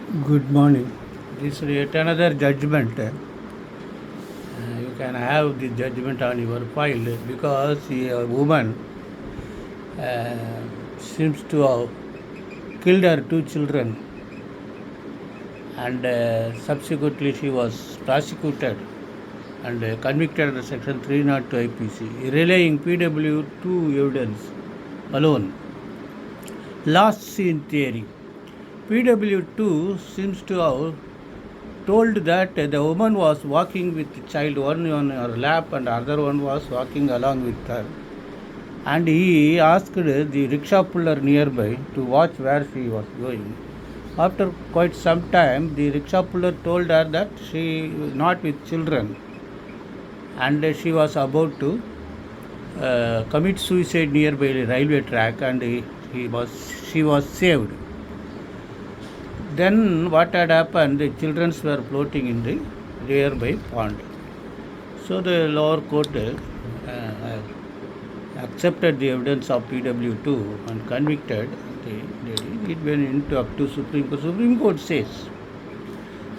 Good morning. This is yet another judgment. You can have the judgment on your file because a woman uh, seems to have killed her two children, and subsequently she was prosecuted and convicted under Section 302 IPC, relying PW2 evidence alone. Last seen theory. PW2 seems to have told that the woman was walking with the child, one on her lap and other one was walking along with her. And he asked the rickshaw puller nearby to watch where she was going. After quite some time, the rickshaw puller told her that she was not with children and she was about to commit suicide nearby the railway track, and she was saved. Then what had happened? The children were floating in the nearby pond. So the lower court accepted the evidence of PW2 and convicted the lady. It went into up to Supreme Court. Supreme Court says,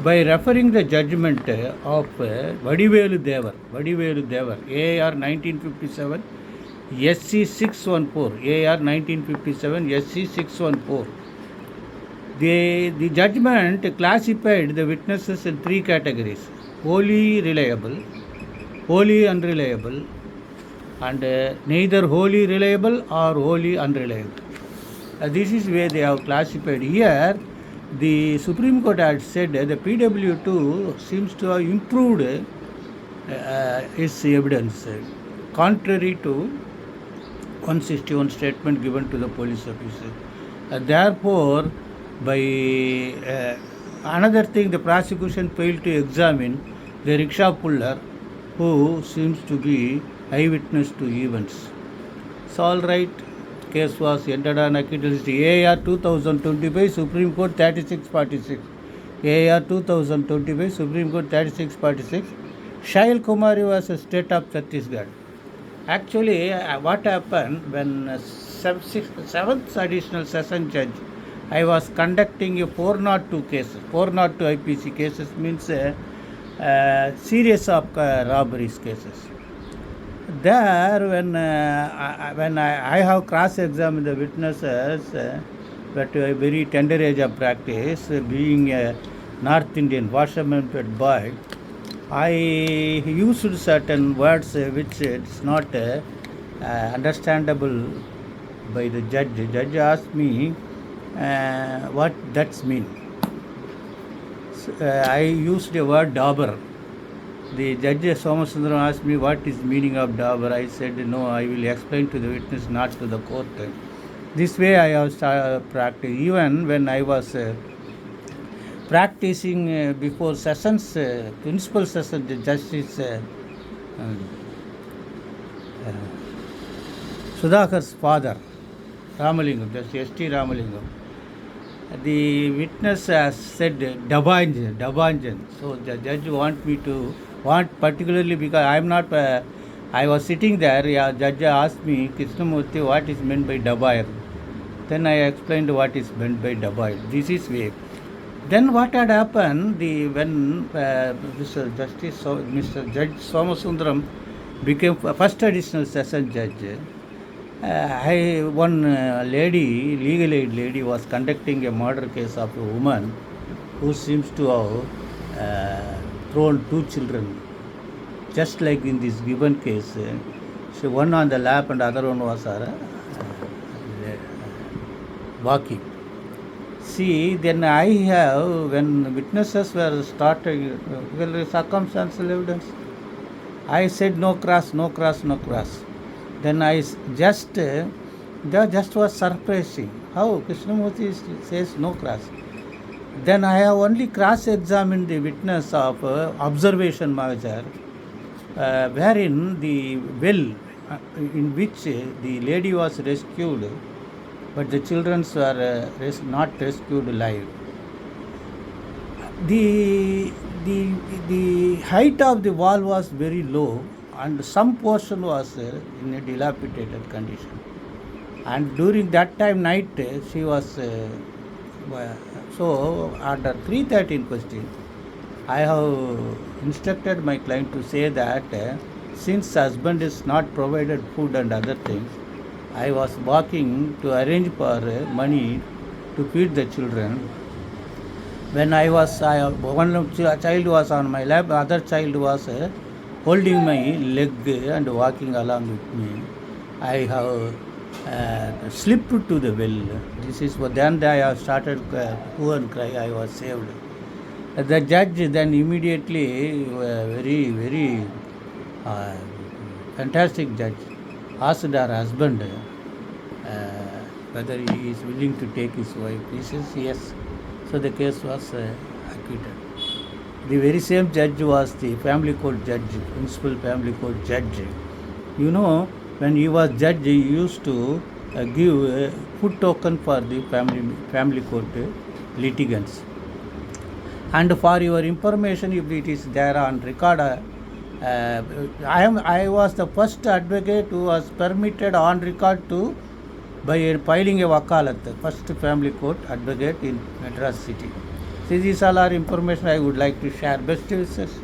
by referring the judgment of Vadivelu Devar, AR 1957, SC 614, AR 1957, SC 614. The judgment classified the witnesses in three categories: wholly reliable, wholly unreliable, and neither wholly reliable or wholly unreliable. This is where they have classified. Here, the Supreme Court had said the PW2 seems to have improved its evidence, contrary to 161 statement given to the police officer. Therefore, by another thing, the prosecution failed to examine the rickshaw puller, who seems to be eyewitness to events. So, all right, case was entered on acquitted. AR 2025, Supreme Court 3646. AR 2025, Supreme Court 3646. Shail Kumari was a state of Chhattisgarh. Actually, what happened when 7th additional session judge, I was conducting a 402 cases. 402 IPC cases means series of robberies cases. There, when I have cross-examined the witnesses, but a very tender age of practice, being a North Indian washerman boy, I used certain words which is not understandable by the judge. The judge asked me what that means. I used the word dauber. The judge Somasundaram asked me what is meaning of dauber. I said no, I will explain to the witness, not to the court. This way I have started practice. Even when I was practicing before sessions, principal session, the Justice Sudhakar's father, Ramalingam, Justice S.T. Ramalingam. The witness has said Dabanjan. So the judge want particularly because I am not, I was sitting there, judge asked me, Krishnamurti, what is meant by Dabair? Then I explained what is meant by Dabair. This is way. Then what had happened, when Mr. Judge Somasundaram became first additional session judge, one legal aid lady was conducting a murder case of a woman who seems to have thrown two children, just like in this given case. So one on the lap and other one was walking. See, then I have, when witnesses were started, circumstantial evidence, I said no cross. Then I just was surprising how Krishnamurti says no cross. Then I have only cross-examined the witness of observation Mahajar, wherein the well in which the lady was rescued, but the children were not rescued live. The height of the wall was very low, and some portion was in a dilapidated condition. And during that time, night, she was So, under 313 question, I have instructed my client to say that since husband is not provided food and other things, I was working to arrange for money to feed the children. When one child was on my lap, other child was holding my leg and walking along with me. I have slipped to the well. This is what then I have started hue and cry. I was saved. The judge then immediately, very uh, fantastic judge, asked her husband whether he is willing to take his wife. He says yes. So the case was acquitted. The very same judge was the family court judge, principal family court judge. You know, when he was judge, he used to give a food token for the family court litigants. And for your information, if it is there on record, I was the first advocate who was permitted on record to by filing a wakalat, first family court advocate in Madras city. So these all are information I would like to share. Best wishes.